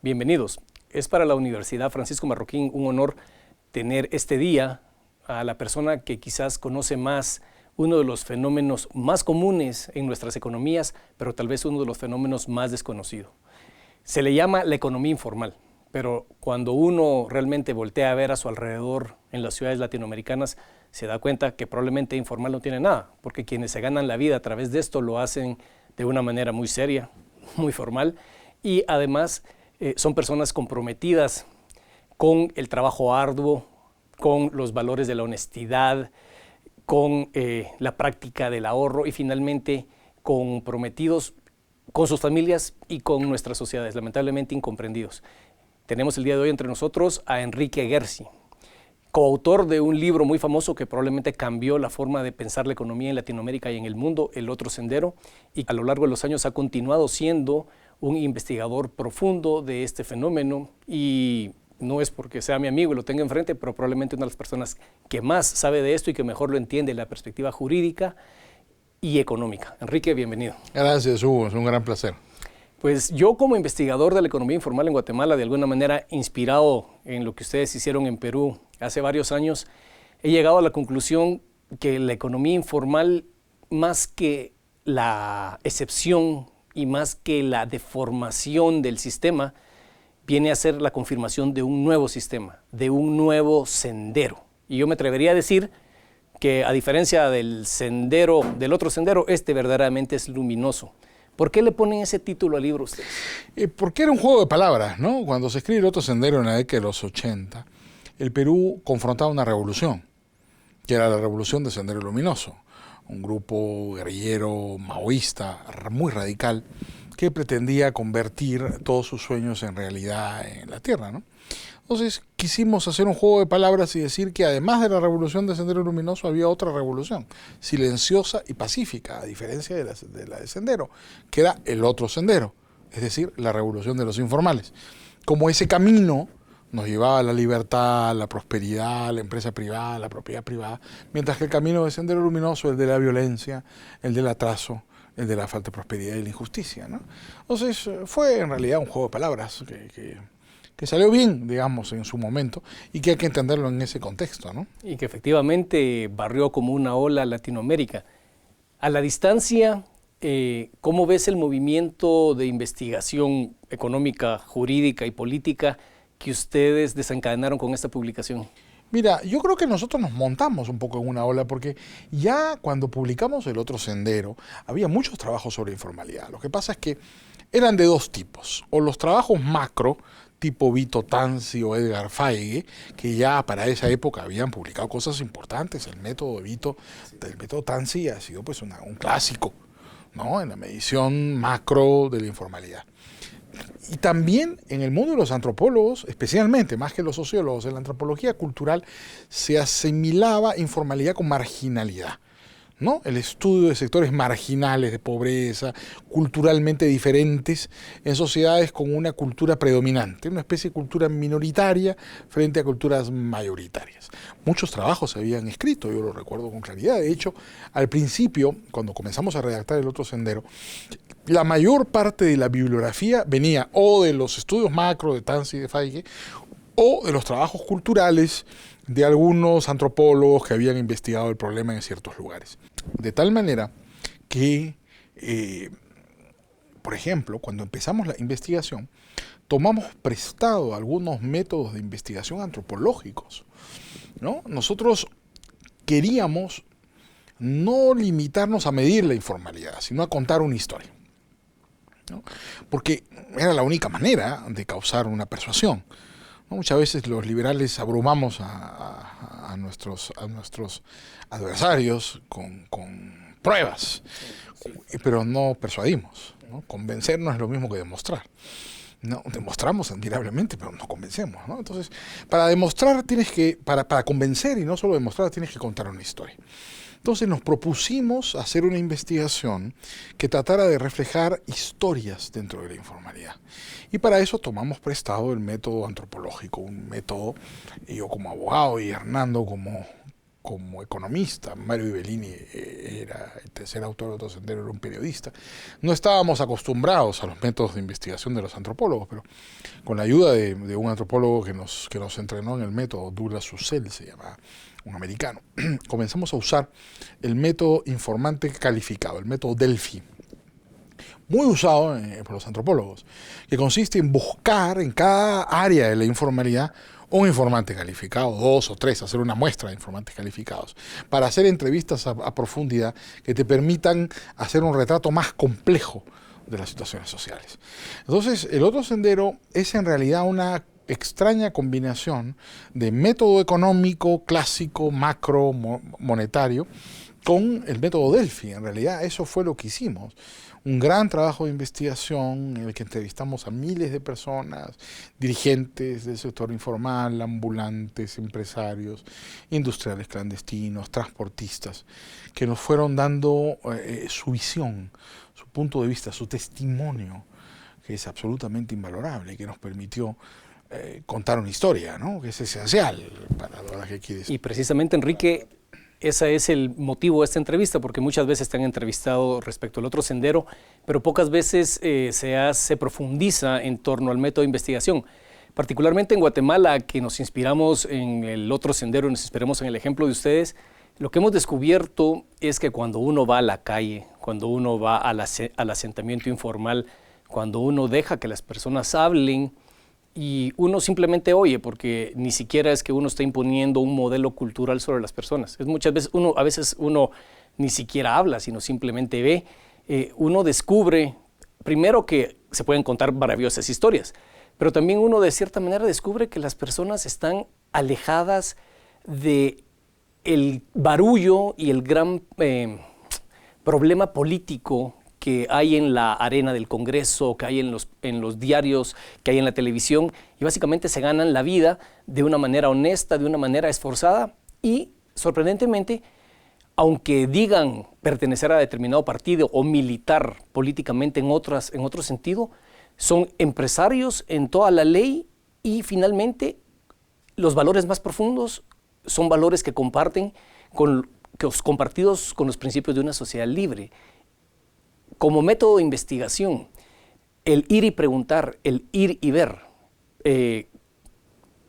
Bienvenidos. Es para la Universidad Francisco Marroquín un honor tener este día a la persona que quizás conoce más uno de los fenómenos más comunes en nuestras economías, pero tal vez uno de los fenómenos más desconocidos. Se le llama la economía informal, pero cuando uno realmente voltea a ver a su alrededor en las ciudades latinoamericanas, se da cuenta que probablemente informal no tiene nada, porque quienes se ganan la vida a través de esto lo hacen de una manera muy seria, muy formal, y además son personas comprometidas con el trabajo arduo, con los valores de la honestidad, con la práctica del ahorro y finalmente comprometidos con sus familias y con nuestras sociedades, lamentablemente incomprendidos. Tenemos el día de hoy entre nosotros a Enrique Gersi, coautor de un libro muy famoso que probablemente cambió la forma de pensar la economía en Latinoamérica y en el mundo, El Otro Sendero, y a lo largo de los años ha continuado siendo un investigador profundo de este fenómeno, y no es porque sea mi amigo y lo tenga enfrente, pero probablemente una de las personas que más sabe de esto y que mejor lo entiende en la perspectiva jurídica y económica. Enrique, bienvenido. Gracias, Hugo, es un gran placer. Pues yo, como investigador de la economía informal en Guatemala, de alguna manera inspirado en lo que ustedes hicieron en Perú hace varios años, he llegado a la conclusión que la economía informal, más que la excepción y más que la deformación del sistema, viene a ser la confirmación de un nuevo sistema, de un nuevo sendero. Y yo me atrevería a decir que, a diferencia del sendero, del otro sendero, este verdaderamente es luminoso. ¿Por qué le ponen ese título al libro ustedes? Porque era un juego de palabras, ¿no? Cuando se escribe El Otro Sendero en la década de los 80, el Perú confrontaba una revolución, que era la revolución del Sendero Luminoso, un grupo guerrillero maoísta muy radical que pretendía convertir todos sus sueños en realidad en la tierra, ¿no? Entonces quisimos hacer un juego de palabras y decir que además de la revolución del Sendero Luminoso había otra revolución, silenciosa y pacífica, a diferencia de la de Sendero, que era el otro sendero, es decir, la revolución de los informales. Como ese camino nos llevaba a la libertad, la prosperidad, la empresa privada, la propiedad privada, mientras que el camino del Sendero Luminoso, el de la violencia, el del atraso, el de la falta de prosperidad y la injusticia, ¿no? Entonces fue en realidad un juego de palabras que salió bien, digamos, en su momento, y que hay que entenderlo en ese contexto, ¿no? Y que efectivamente barrió como una ola Latinoamérica. A la distancia, ¿cómo ves el movimiento de investigación económica, jurídica y política que ustedes desencadenaron con esta publicación? Mira, yo creo que nosotros nos montamos un poco en una ola, porque ya cuando publicamos El Otro Sendero, había muchos trabajos sobre informalidad. Lo que pasa es que eran de dos tipos, o los trabajos macro, tipo Vito Tanzi o Edgar Feige, que ya para esa época habían publicado cosas importantes. El método del método Tanzi ha sido pues un clásico, ¿no?, en la medición macro de la informalidad. Y también en el mundo de los antropólogos, especialmente, más que los sociólogos, en la antropología cultural se asimilaba informalidad con marginalidad, ¿no? El estudio de sectores marginales, de pobreza, culturalmente diferentes, en sociedades con una cultura predominante, una especie de cultura minoritaria frente a culturas mayoritarias. Muchos trabajos se habían escrito, yo lo recuerdo con claridad. De hecho, al principio, cuando comenzamos a redactar El Otro Sendero, la mayor parte de la bibliografía venía o de los estudios macro de Tanzi y de Feige, o de los trabajos culturales de algunos antropólogos que habían investigado el problema en ciertos lugares. De tal manera que, por ejemplo, cuando empezamos la investigación, tomamos prestado algunos métodos de investigación antropológicos, ¿no? Nosotros queríamos no limitarnos a medir la informalidad, sino a contar una historia, ¿no? Porque era la única manera de causar una persuasión. Muchas veces los liberales abrumamos a nuestros adversarios con pruebas, pero no persuadimos, ¿no? Convencer no es lo mismo que demostrar. No, demostramos admirablemente, pero no convencemos, ¿no? Entonces, para demostrar para convencer y no solo demostrar, tienes que contar una historia. Entonces nos propusimos hacer una investigación que tratara de reflejar historias dentro de la informalidad. Y para eso tomamos prestado el método antropológico, un método, yo como abogado y Hernando como como economista. Mario Ibellini era el tercer autor de Otro Sendero, era un periodista. No estábamos acostumbrados a los métodos de investigación de los antropólogos, pero con la ayuda de un antropólogo que nos entrenó en el método, Douglas Husserl se llamaba, un americano, comenzamos a usar el método informante calificado, el método Delphi, muy usado por los antropólogos, que consiste en buscar en cada área de la informalidad un informante calificado, 2 o 3, hacer una muestra de informantes calificados, para hacer entrevistas a profundidad que te permitan hacer un retrato más complejo de las situaciones sociales. Entonces, el Otro Sendero es en realidad una extraña combinación de método económico clásico, macro, monetario, con el método Delphi. En realidad eso fue lo que hicimos. Un gran trabajo de investigación en el que entrevistamos a miles de personas, dirigentes del sector informal, ambulantes, empresarios, industriales clandestinos, transportistas, que nos fueron dando su visión, su punto de vista, su testimonio, que es absolutamente invalorable y que nos permitió contar una historia, ¿no? Que es esencial para lo que quieres. Y precisamente, Enrique, ese es el motivo de esta entrevista, porque muchas veces te han entrevistado respecto al Otro Sendero, pero pocas veces se profundiza en torno al método de investigación. Particularmente en Guatemala, que nos inspiramos en el Otro Sendero, nos inspiramos en el ejemplo de ustedes, lo que hemos descubierto es que cuando uno va a la calle, cuando uno va al asentamiento informal, cuando uno deja que las personas hablen, y uno simplemente oye, porque ni siquiera es que uno está imponiendo un modelo cultural sobre las personas. Es muchas veces a veces uno ni siquiera habla, sino simplemente ve. Uno descubre, primero, que se pueden contar maravillosas historias, pero también uno de cierta manera descubre que las personas están alejadas de el barullo y el gran problema político que hay en la arena del Congreso, que hay en los diarios, que hay en la televisión, y básicamente se ganan la vida de una manera honesta, de una manera esforzada, y sorprendentemente, aunque digan pertenecer a determinado partido o militar políticamente en otro sentido, son empresarios en toda la ley, y finalmente los valores más profundos son valores que comparten compartidos con los principios de una sociedad libre. Como método de investigación, el ir y preguntar, el ir y ver,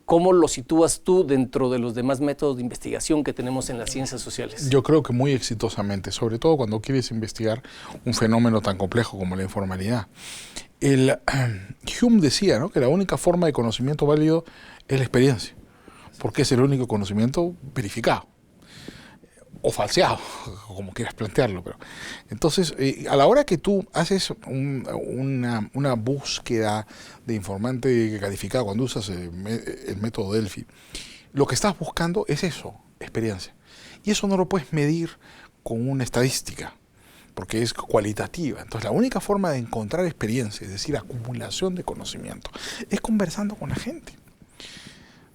¿cómo lo sitúas tú dentro de los demás métodos de investigación que tenemos en las ciencias sociales? Yo creo que muy exitosamente, sobre todo cuando quieres investigar un fenómeno tan complejo como la informalidad. Hume decía, ¿no?, que la única forma de conocimiento válido es la experiencia, porque es el único conocimiento verificado o falseado, como quieras plantearlo. Pero entonces, a la hora que tú haces una búsqueda de informante calificado, cuando usas el método Delphi, lo que estás buscando es eso, experiencia. Y eso no lo puedes medir con una estadística, porque es cualitativa. Entonces, la única forma de encontrar experiencia, es decir, acumulación de conocimiento, es conversando con la gente,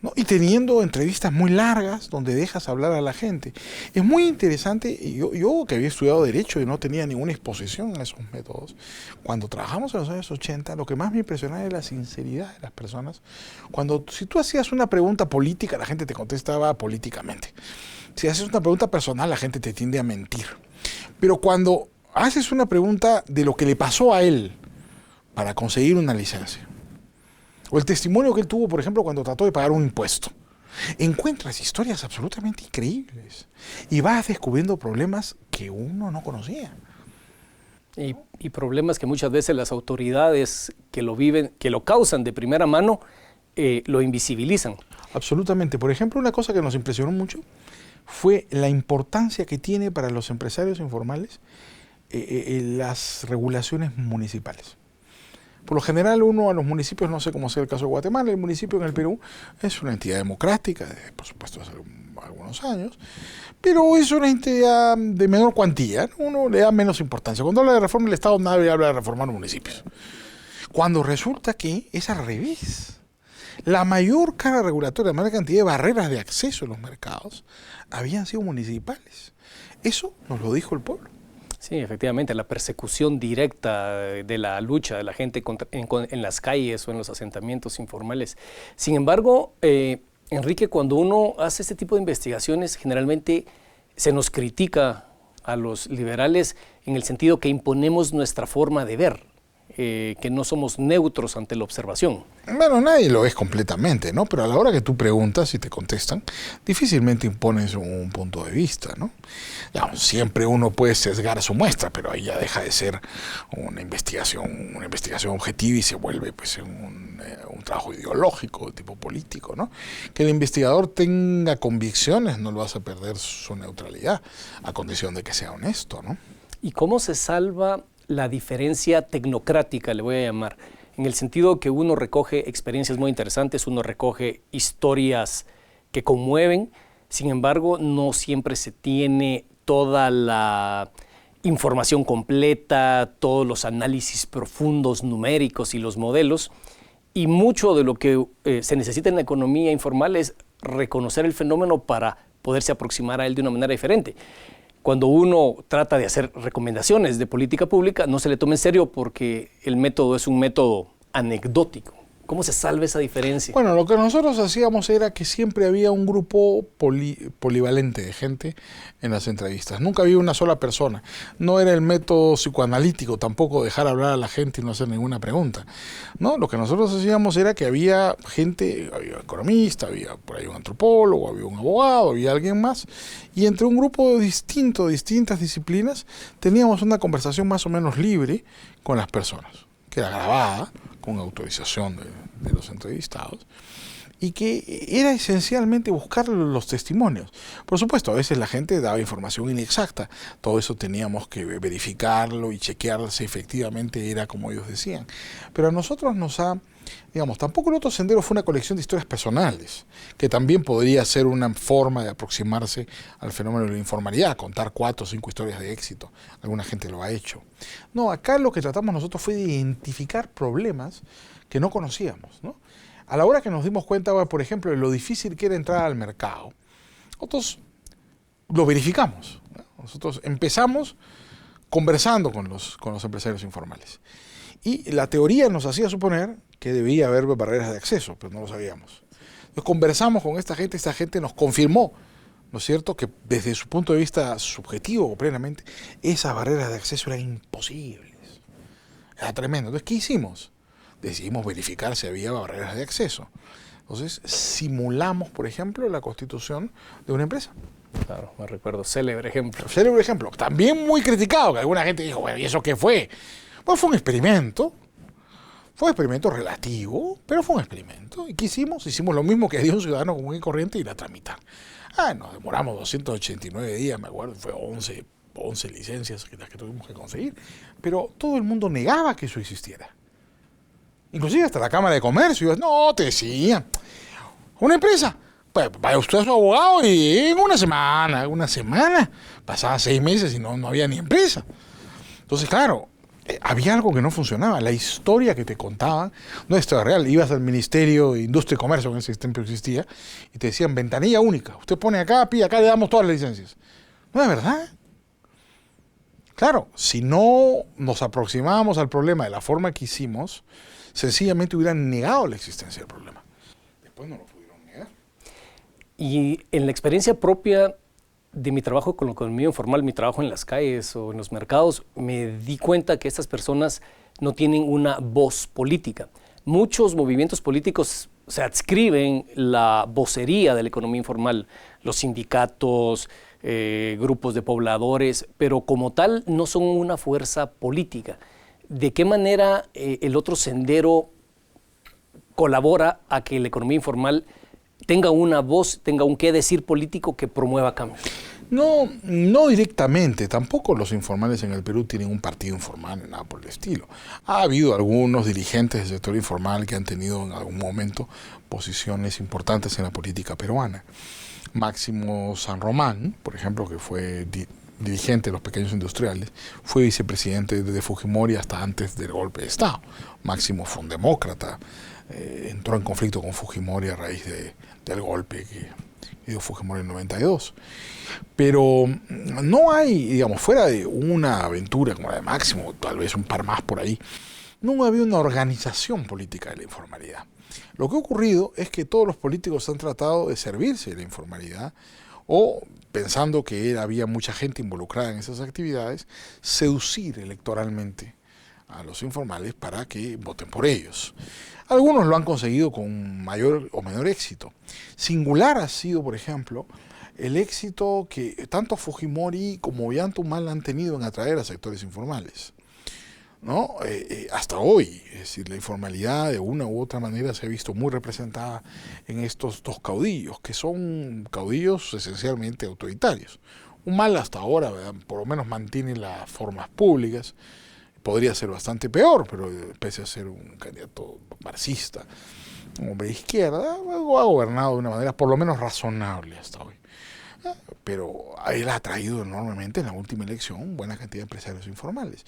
¿no? Y teniendo entrevistas muy largas donde dejas hablar a la gente. Es muy interesante. Yo que había estudiado Derecho y no tenía ninguna exposición a esos métodos, cuando trabajamos en los años 80, lo que más me impresionaba era la sinceridad de las personas. Si tú hacías una pregunta política, la gente te contestaba políticamente. Si haces una pregunta personal, la gente te tiende a mentir. Pero cuando haces una pregunta de lo que le pasó a él para conseguir una licencia, o el testimonio que él tuvo, por ejemplo, cuando trató de pagar un impuesto, encuentras historias absolutamente increíbles y vas descubriendo problemas que uno no conocía. Y problemas que muchas veces las autoridades que lo viven, que lo causan de primera mano, lo invisibilizan. Absolutamente. Por ejemplo, una cosa que nos impresionó mucho fue la importancia que tiene para los empresarios informales las regulaciones municipales. Por lo general, uno a los municipios, no sé cómo sea el caso de Guatemala, el municipio en el Perú es una entidad democrática, por supuesto hace algunos años, pero es una entidad de menor cuantía, ¿no? Uno le da menos importancia. Cuando habla de reforma del Estado, nadie habla de reformar los municipios. Cuando resulta que es al revés. La mayor carga regulatoria, la mayor cantidad de barreras de acceso en los mercados habían sido municipales. Eso nos lo dijo el pueblo. Sí, efectivamente, la persecución directa de la lucha de la gente en las calles o en los asentamientos informales. Sin embargo, Enrique, cuando uno hace este tipo de investigaciones, generalmente se nos critica a los liberales en el sentido que imponemos nuestra forma de ver, que no somos neutros ante la observación. Bueno, nadie lo es completamente, ¿no? Pero a la hora que tú preguntas y te contestan, difícilmente impones un punto de vista, ¿no? Ya, siempre uno puede sesgar su muestra, pero ahí ya deja de ser una investigación objetiva y se vuelve pues un trabajo ideológico de tipo político, ¿no? Que el investigador tenga convicciones, no lo vas a perder su neutralidad, a condición de que sea honesto, ¿no? ¿Y cómo se salva la diferencia tecnocrática, le voy a llamar, en el sentido que uno recoge experiencias muy interesantes, uno recoge historias que conmueven, sin embargo, no siempre se tiene toda la información completa, todos los análisis profundos numéricos y los modelos, y mucho de lo que se necesita en la economía informal es reconocer el fenómeno para poderse aproximar a él de una manera diferente? Cuando uno trata de hacer recomendaciones de política pública, no se le toma en serio porque el método es un método anecdótico. ¿Cómo se salva esa diferencia? Bueno, lo que nosotros hacíamos era que siempre había un grupo polivalente de gente en las entrevistas. Nunca había una sola persona. No era el método psicoanalítico tampoco dejar hablar a la gente y no hacer ninguna pregunta. No, lo que nosotros hacíamos era que había gente, había un economista, había por ahí un antropólogo, había un abogado, había alguien más. Y entre un grupo distinto, distintas disciplinas, teníamos una conversación más o menos libre con las personas, que era grabada, con autorización de los entrevistados, y que era esencialmente buscar los testimonios. Por supuesto, a veces la gente daba información inexacta, todo eso teníamos que verificarlo y chequear si efectivamente era como ellos decían. Pero a nosotros nos ha, digamos, tampoco el otro sendero fue una colección de historias personales, que también podría ser una forma de aproximarse al fenómeno de la informalidad, contar 4 o 5 historias de éxito. Alguna gente lo ha hecho. No, acá lo que tratamos nosotros fue de identificar problemas que no conocíamos, ¿no? A la hora que nos dimos cuenta, por ejemplo, de lo difícil que era entrar al mercado, nosotros lo verificamos, ¿no? Nosotros empezamos conversando con los empresarios informales. Y la teoría nos hacía suponer que debía haber barreras de acceso, pero no lo sabíamos. Entonces conversamos con esta gente nos confirmó, ¿no es cierto?, que desde su punto de vista subjetivo, plenamente, esas barreras de acceso eran imposibles. Era tremendo. Entonces, ¿qué hicimos? Decidimos verificar si había barreras de acceso. Entonces, simulamos, por ejemplo, la constitución de una empresa. Claro, me recuerdo, célebre ejemplo. Célebre ejemplo. También muy criticado, que alguna gente dijo, bueno, ¿y eso qué fue? Bueno, fue un experimento. Fue un experimento relativo, pero fue un experimento. ¿Y qué hicimos? Hicimos lo mismo que haría un ciudadano común y corriente, ir a tramitar. Nos demoramos 289 días, me acuerdo, fue 11 licencias las que tuvimos que conseguir. Pero todo el mundo negaba que eso existiera. Inclusive hasta la Cámara de Comercio. No, te decían. Una empresa, pues vaya usted a su abogado y en una semana, pasaban 6 meses y no había ni empresa. Entonces, claro, había algo que no funcionaba. La historia que te contaban no es historia real. Ibas al Ministerio de Industria y Comercio, que en ese tiempo existía, y te decían ventanilla única. Usted pone acá, pide acá, le damos todas las licencias. No es verdad. Claro, si no nos aproximábamos al problema de la forma que hicimos, sencillamente hubieran negado la existencia del problema. Después no lo pudieron negar. Y en la experiencia propia de mi trabajo con la economía informal, mi trabajo en las calles o en los mercados, me di cuenta que estas personas no tienen una voz política. Muchos movimientos políticos se adscriben la vocería de la economía informal, los sindicatos, grupos de pobladores, pero como tal no son una fuerza política. ¿De qué manera el otro sendero colabora a que la economía informal tenga una voz, tenga un qué decir político que promueva cambios? No directamente, tampoco los informales en el Perú tienen un partido informal, nada por el estilo. Ha habido algunos dirigentes del sector informal que han tenido en algún momento posiciones importantes en la política peruana. Máximo San Román, por ejemplo, que fue dirigente de los pequeños industriales, fue vicepresidente de Fujimori hasta antes del golpe de Estado. Máximo fue un demócrata, entró en conflicto con Fujimori a raíz del golpe que dio Fujimori en 92. Pero no hay, digamos, fuera de una aventura como la de Máximo, tal vez un par más por ahí, no había una organización política de la informalidad. Lo que ha ocurrido es que todos los políticos han tratado de servirse de la informalidad o, pensando que había mucha gente involucrada en esas actividades, seducir electoralmente a los informales para que voten por ellos. Algunos lo han conseguido con mayor o menor éxito. Singular ha sido, por ejemplo, el éxito que tanto Fujimori como Ollanta han tenido en atraer a sectores informales, ¿no? Hasta hoy, es decir, la informalidad de una u otra manera se ha visto muy representada en estos dos caudillos, que son caudillos esencialmente autoritarios. Humala hasta ahora, ¿verdad?, por lo menos mantiene las formas públicas. Podría ser bastante peor, pero pese a ser un candidato marxista, un hombre de izquierda, ha gobernado de una manera por lo menos razonable hasta hoy. Pero él ha traído enormemente en la última elección buena cantidad de empresarios informales,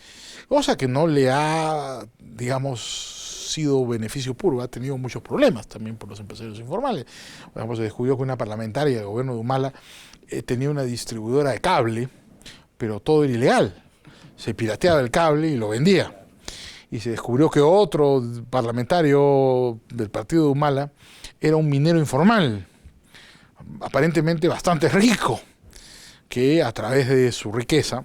cosa que no le ha, digamos, sido beneficio puro. Ha tenido muchos problemas también por los empresarios informales. Por ejemplo, se descubrió que una parlamentaria del gobierno de Humala tenía una distribuidora de cable, pero todo era ilegal. Se pirateaba el cable y lo vendía. Y se descubrió que otro parlamentario del partido de Humala era un minero informal, aparentemente bastante rico, que a través de su riqueza,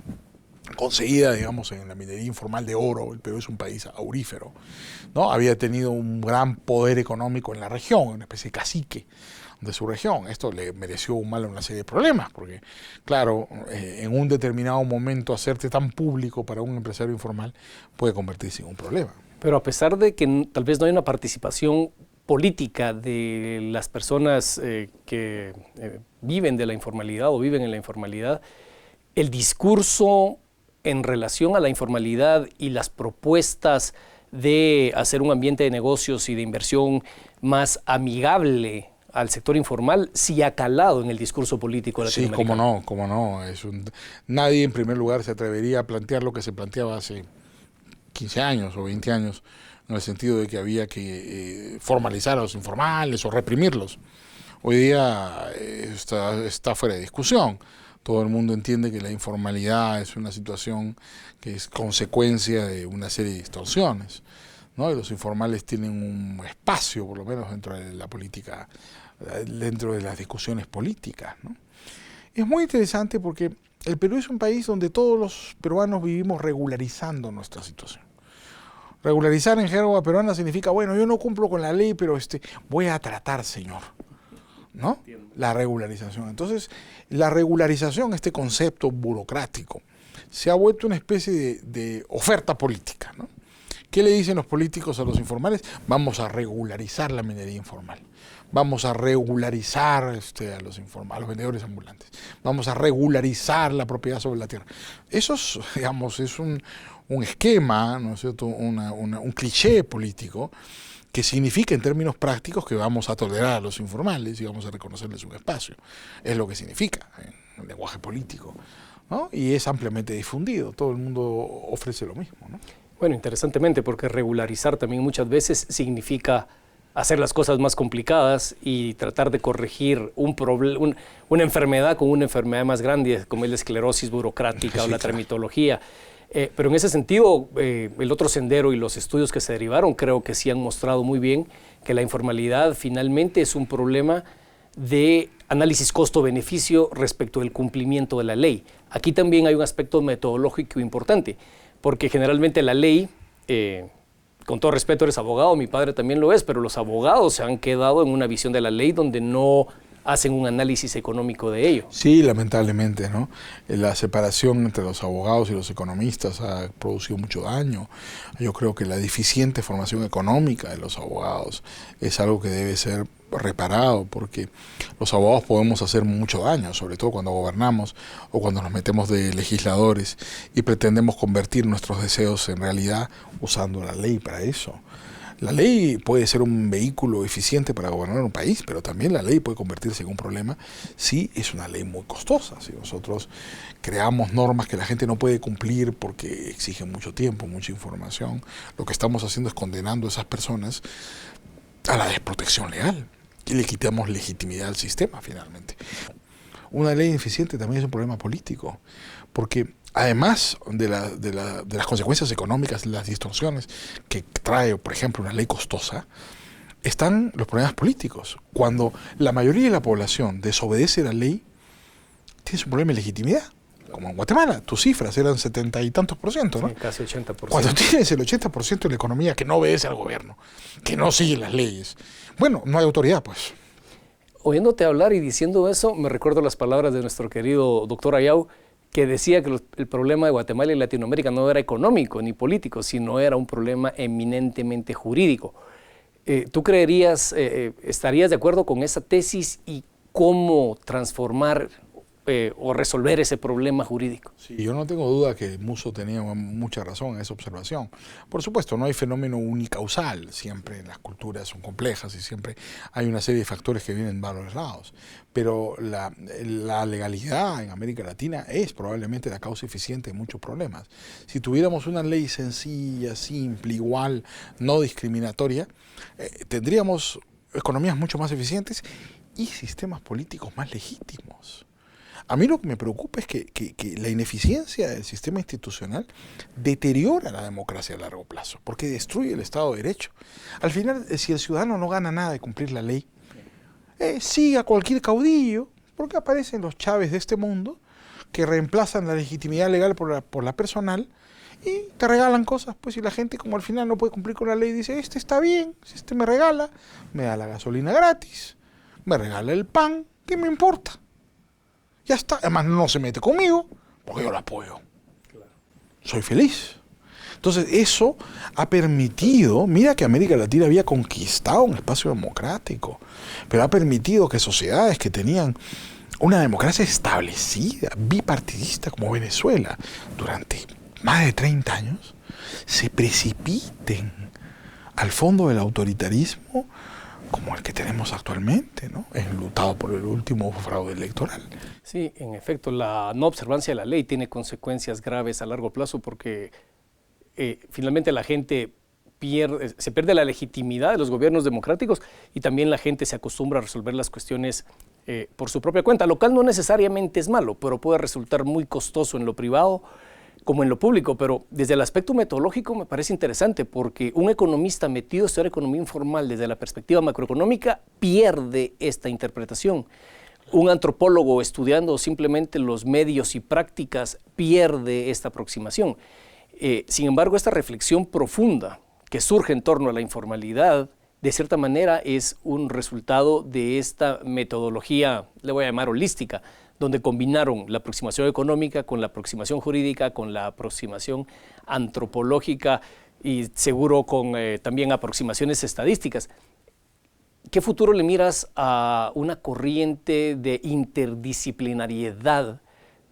conseguida, digamos, en la minería informal de oro, el Perú es un país aurífero, ¿no?, había tenido un gran poder económico en la región, una especie de cacique de su región. Esto le mereció a Humala una serie de problemas, porque, claro, en un determinado momento hacerte tan público para un empresario informal puede convertirse en un problema. Pero a pesar de que tal vez no hay una participación política de las personas que viven de la informalidad o viven en la informalidad, el discurso en relación a la informalidad y las propuestas de hacer un ambiente de negocios y de inversión más amigable al sector informal sí ha calado en el discurso político latinoamericano. Sí, cómo no. Nadie en primer lugar se atrevería a plantear lo que se planteaba hace 15 años o 20 años, en el sentido de que había que formalizar a los informales o reprimirlos. Hoy día está fuera de discusión. Todo el mundo entiende que la informalidad es una situación que es consecuencia de una serie de distorsiones, ¿no? Y los informales tienen un espacio, por lo menos dentro de la política, dentro de las discusiones políticas, ¿no? Es muy interesante porque el Perú es un país donde todos los peruanos vivimos regularizando nuestra situación. Regularizar en jerga peruana significa, bueno, yo no cumplo con la ley, pero voy a tratar, señor, ¿no? La regularización. Entonces, la regularización, este concepto burocrático, se ha vuelto una especie de oferta política, ¿no? ¿Qué le dicen los políticos a los informales? Vamos a regularizar la minería informal. Vamos a regularizar a los vendedores ambulantes. Vamos a regularizar la propiedad sobre la tierra. Eso es, digamos, es un esquema, ¿no es cierto?, un cliché político que significa en términos prácticos que vamos a tolerar a los informales y vamos a reconocerles un espacio. Es lo que significa en el lenguaje político, ¿no? Y es ampliamente difundido. Todo el mundo ofrece lo mismo, ¿no? Bueno, interesantemente, porque regularizar también muchas veces significa hacer las cosas más complicadas y tratar de corregir una enfermedad con una enfermedad más grande, como es la esclerosis burocrática o la tramitología. Pero en ese sentido, el otro sendero y los estudios que se derivaron creo que sí han mostrado muy bien que la informalidad finalmente es un problema de análisis costo-beneficio respecto del cumplimiento de la ley. Aquí también hay un aspecto metodológico importante, porque generalmente la ley, con todo respeto, eres abogado, mi padre también lo es, pero los abogados se han quedado en una visión de la ley donde no hacen un análisis económico de ello. Sí, lamentablemente, ¿no? La separación entre los abogados y los economistas ha producido mucho daño. Yo creo que la deficiente formación económica de los abogados es algo que debe ser reparado, porque los abogados podemos hacer mucho daño, sobre todo cuando gobernamos o cuando nos metemos de legisladores y pretendemos convertir nuestros deseos en realidad usando la ley para eso. La ley puede ser un vehículo eficiente para gobernar un país, pero también la ley puede convertirse en un problema si es una ley muy costosa. Si nosotros creamos normas que la gente no puede cumplir porque exigen mucho tiempo, mucha información, lo que estamos haciendo es condenando a esas personas a la desprotección legal y le quitamos legitimidad al sistema finalmente. Una ley eficiente también es un problema político, porque además de las consecuencias económicas, las distorsiones que trae, por ejemplo, una ley costosa, están los problemas políticos. Cuando la mayoría de la población desobedece la ley, tienes un problema de legitimidad. Como en Guatemala, tus cifras eran 70 y tantos %, ¿no? Sí, casi 80%. Cuando tienes el 80% de la economía que no obedece al gobierno, que no sigue las leyes, bueno, no hay autoridad, pues. Oyéndote hablar y diciendo eso, me recuerdo las palabras de nuestro querido doctor Ayau, que decía que el problema de Guatemala y Latinoamérica no era económico ni político, sino era un problema eminentemente jurídico. ¿Tú creerías, estarías de acuerdo con esa tesis y cómo transformar o resolver ese problema jurídico? Sí, yo no tengo duda que Musso tenía mucha razón en esa observación. Por supuesto, no hay fenómeno unicausal, siempre las culturas son complejas y siempre hay una serie de factores que vienen de varios lados. Pero la legalidad en América Latina es probablemente la causa eficiente de muchos problemas. Si tuviéramos una ley sencilla, simple, igual, no discriminatoria, tendríamos economías mucho más eficientes y sistemas políticos más legítimos. A mí lo que me preocupa es que la ineficiencia del sistema institucional deteriora la democracia a largo plazo, porque destruye el Estado de Derecho. Al final, si el ciudadano no gana nada de cumplir la ley, sigue a cualquier caudillo, porque aparecen los Chávez de este mundo, que reemplazan la legitimidad legal por la personal, y te regalan cosas, pues, y la gente, como al final no puede cumplir con la ley, dice, este está bien, si este me regala, me da la gasolina gratis, me regala el pan, ¿qué me importa? Ya está, además no se mete conmigo, porque yo lo apoyo. Claro. Soy feliz. Entonces eso ha permitido, mira que América Latina había conquistado un espacio democrático, pero ha permitido que sociedades que tenían una democracia establecida, bipartidista como Venezuela, durante más de 30 años, se precipiten al fondo del autoritarismo como el que tenemos actualmente, ¿no? Enlutado por el último fraude electoral. Sí, en efecto, la no observancia de la ley tiene consecuencias graves a largo plazo porque finalmente la gente se pierde la legitimidad de los gobiernos democráticos y también la gente se acostumbra a resolver las cuestiones por su propia cuenta, lo cual no necesariamente es malo, pero puede resultar muy costoso en lo privado como en lo público, pero desde el aspecto metodológico me parece interesante porque un economista metido a estudiar economía informal desde la perspectiva macroeconómica pierde esta interpretación. Un antropólogo estudiando simplemente los medios y prácticas pierde esta aproximación. Sin embargo, esta reflexión profunda que surge en torno a la informalidad, de cierta manera es un resultado de esta metodología, le voy a llamar holística, donde combinaron la aproximación económica con la aproximación jurídica, con la aproximación antropológica y seguro con también aproximaciones estadísticas. ¿Qué futuro le miras a una corriente de interdisciplinariedad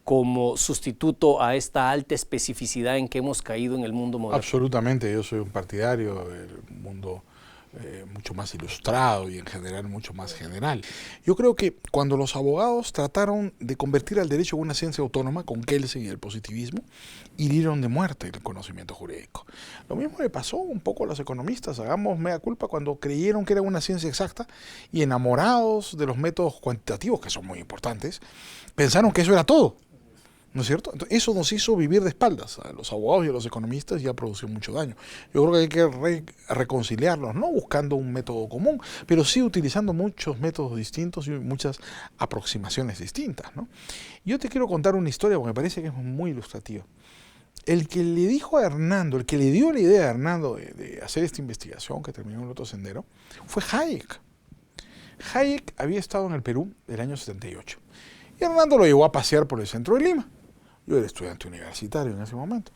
como sustituto a esta alta especificidad en que hemos caído en el mundo moderno? Absolutamente, yo soy un partidario del mundo mucho más ilustrado y en general mucho más general. Yo creo que cuando los abogados trataron de convertir al derecho en una ciencia autónoma con Kelsen y el positivismo, hirieron de muerte el conocimiento jurídico. Lo mismo le pasó un poco a los economistas, hagamos mea culpa, cuando creyeron que era una ciencia exacta y enamorados de los métodos cuantitativos, que son muy importantes, pensaron que eso era todo. ¿No es cierto? Entonces, eso nos hizo vivir de espaldas a los abogados y a los economistas y ha producido mucho daño. Yo creo que hay que reconciliarlos, no buscando un método común, pero sí utilizando muchos métodos distintos y muchas aproximaciones distintas, ¿no? Yo te quiero contar una historia porque me parece que es muy ilustrativa. El que le dijo a Hernando, el que le dio la idea a Hernando de hacer esta investigación que terminó en el otro sendero, fue Hayek. Hayek había estado en el Perú el año 78 y Hernando lo llevó a pasear por el centro de Lima. Yo era estudiante universitario en ese momento.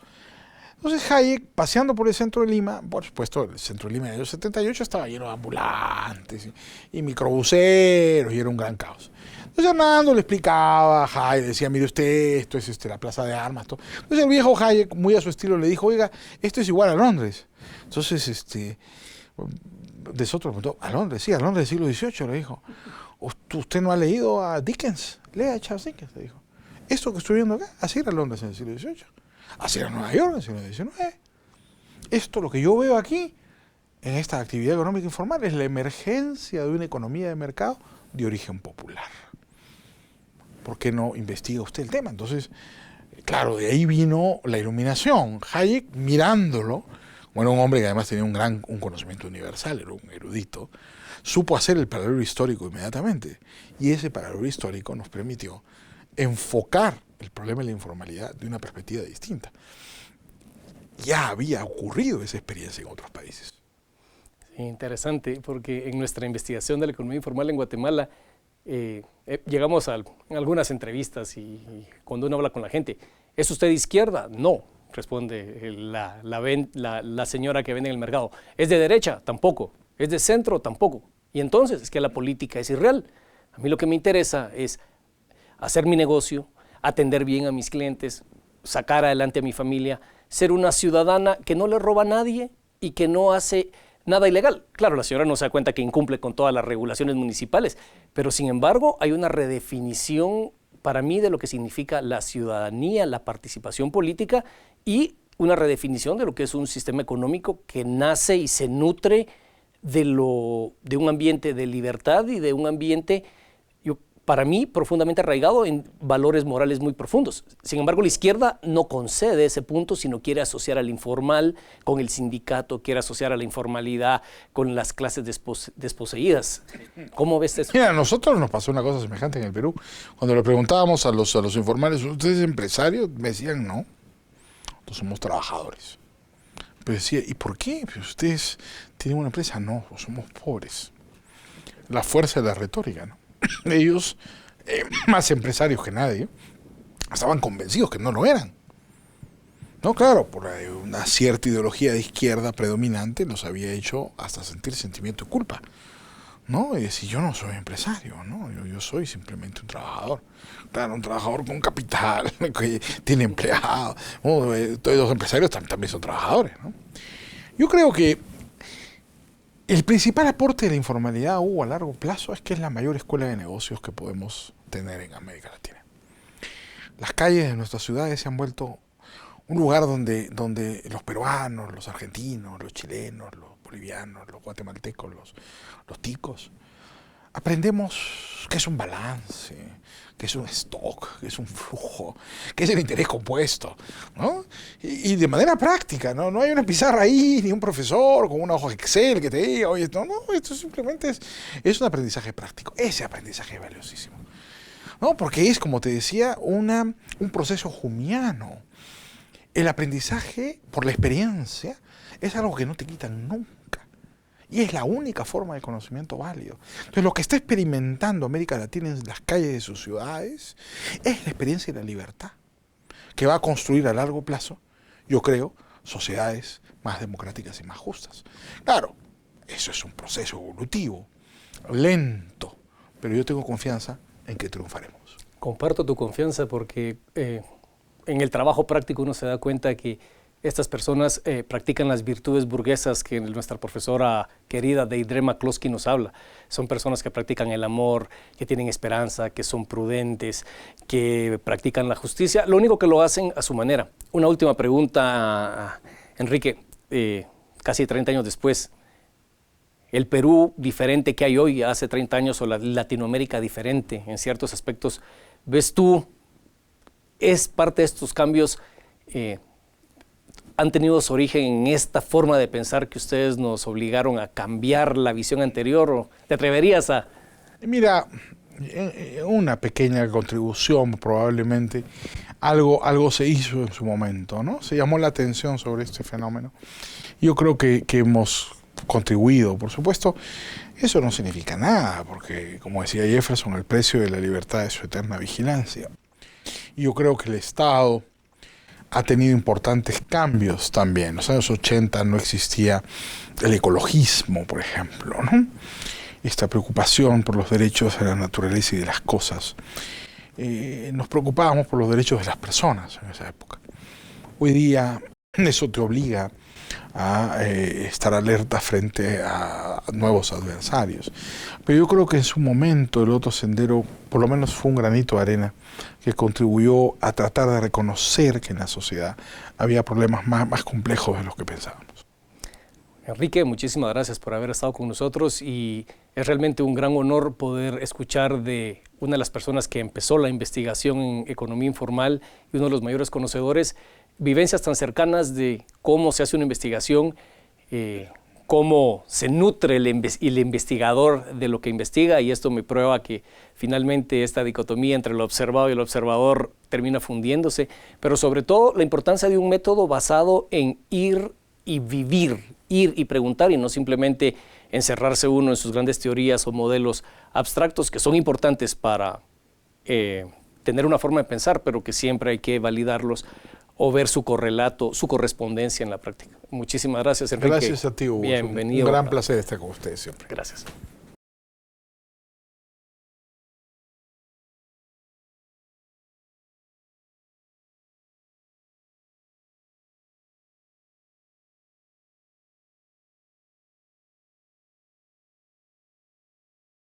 Entonces Hayek, paseando por el centro de Lima, por supuesto, el centro de Lima en el año 78 estaba lleno de ambulantes y microbuseros y era un gran caos. Entonces Hernando le explicaba, Hayek decía, mire usted, esto es la plaza de armas. Todo. Entonces el viejo Hayek, muy a su estilo, le dijo, oiga, esto es igual a Londres. Entonces, de Soto le preguntó, ¿a Londres? Sí, a Londres del siglo XVIII, le dijo. ¿Usted no ha leído a Dickens? Lea a Charles Dickens, le dijo. Esto que estoy viendo acá, así era Londres en el siglo XVIII, así era Nueva York en el siglo XIX. Esto, lo que yo veo aquí, en esta actividad económica informal, es la emergencia de una economía de mercado de origen popular. ¿Por qué no investiga usted el tema? Entonces, Claro, de ahí vino la iluminación. Hayek, mirándolo, bueno, un hombre que además tenía un conocimiento universal, era un erudito, supo hacer el paralelo histórico inmediatamente. Y ese paralelo histórico nos permitió enfocar el problema de la informalidad de una perspectiva distinta. Ya había ocurrido esa experiencia en otros países. Sí, interesante, porque en nuestra investigación de la economía informal en Guatemala, llegamos a algunas entrevistas y cuando uno habla con la gente, ¿es usted de izquierda? No, responde la señora que vende en el mercado. ¿Es de derecha? Tampoco. ¿Es de centro? Tampoco. Y entonces es que la política es irreal. A mí lo que me interesa es hacer mi negocio, atender bien a mis clientes, sacar adelante a mi familia, ser una ciudadana que no le roba a nadie y que no hace nada ilegal. Claro, la señora no se da cuenta que incumple con todas las regulaciones municipales, pero sin embargo hay una redefinición para mí de lo que significa la ciudadanía, la participación política y una redefinición de lo que es un sistema económico que nace y se nutre de un ambiente de libertad y de un ambiente, para mí, profundamente arraigado en valores morales muy profundos. Sin embargo, la izquierda no concede ese punto, sino quiere asociar al informal con el sindicato, quiere asociar a la informalidad con las clases desposeídas. ¿Cómo ves eso? Mira, a nosotros nos pasó una cosa semejante en el Perú. Cuando le preguntábamos a los informales, ¿ustedes empresarios? Me decían, no, nosotros somos trabajadores. Pero decía, ¿y por qué? Pues ustedes tienen una empresa. No, somos pobres. La fuerza de la retórica, ¿no? Ellos, más empresarios que nadie, estaban convencidos que no lo eran. No, claro, por una cierta ideología de izquierda predominante los había hecho hasta sentir sentimiento de culpa, ¿no? Y decir, yo no soy empresario, ¿no? Yo soy simplemente un trabajador. Claro, un trabajador con capital, que tiene empleados. Todos los empresarios también son trabajadores, ¿no? Yo creo que el principal aporte de la informalidad a largo plazo es que es la mayor escuela de negocios que podemos tener en América Latina. Las calles de nuestras ciudades se han vuelto un lugar donde los peruanos, los argentinos, los chilenos, los bolivianos, los guatemaltecos, los ticos, aprendemos qué es un balance, qué es un stock, qué es un flujo, qué es el interés compuesto, ¿no? Y de manera práctica, ¿no? No hay una pizarra ahí, ni un profesor con una hoja Excel que te diga, oye, no, esto simplemente es un aprendizaje práctico. Ese aprendizaje es valiosísimo, ¿no? Porque es, como te decía, un proceso humiano. El aprendizaje por la experiencia es algo que no te quitan nunca. Y es la única forma de conocimiento válido. Entonces, lo que está experimentando América Latina en las calles de sus ciudades es la experiencia de la libertad, que va a construir a largo plazo, yo creo, sociedades más democráticas y más justas. Claro, eso es un proceso evolutivo, lento, pero yo tengo confianza en que triunfaremos. Comparto tu confianza porque en el trabajo práctico uno se da cuenta que estas personas practican las virtudes burguesas que nuestra profesora querida Deidre McCloskey nos habla. Son personas que practican el amor, que tienen esperanza, que son prudentes, que practican la justicia. Lo único que lo hacen a su manera. Una última pregunta, Enrique. Casi 30 años después, el Perú diferente que hay hoy, hace 30 años, o la Latinoamérica diferente en ciertos aspectos, ¿ves tú, es parte de estos cambios han tenido su origen en esta forma de pensar que ustedes nos obligaron a cambiar la visión anterior? ¿O te atreverías a...? Mira, una pequeña contribución probablemente, algo se hizo en su momento, ¿no? Se llamó la atención sobre este fenómeno. Yo creo que hemos contribuido, por supuesto. Eso no significa nada, porque, como decía Jefferson, el precio de la libertad es su eterna vigilancia. Y yo creo que el Estado ha tenido importantes cambios también. En los años 80 no existía el ecologismo, por ejemplo, ¿no? Esta preocupación por los derechos de la naturaleza y de las cosas. Nos preocupábamos por los derechos de las personas en esa época. Hoy día eso te obliga a estar alerta frente a nuevos adversarios. Pero yo creo que en su momento el otro sendero por lo menos fue un granito de arena que contribuyó a tratar de reconocer que en la sociedad había problemas más complejos de los que pensábamos. Enrique, muchísimas gracias por haber estado con nosotros y es realmente un gran honor poder escuchar de una de las personas que empezó la investigación en economía informal y uno de los mayores conocedores, vivencias tan cercanas de cómo se hace una investigación, cómo se nutre el investigador de lo que investiga, y esto me prueba que finalmente esta dicotomía entre el observado y el observador termina fundiéndose, pero sobre todo la importancia de un método basado en ir y vivir, ir y preguntar, y no simplemente encerrarse uno en sus grandes teorías o modelos abstractos que son importantes para tener una forma de pensar, pero que siempre hay que validarlos o ver su correlato, su correspondencia en la práctica. Muchísimas gracias, Enrique. Gracias a ti, Hugo. Bienvenido. Un gran placer estar con ustedes siempre. Gracias.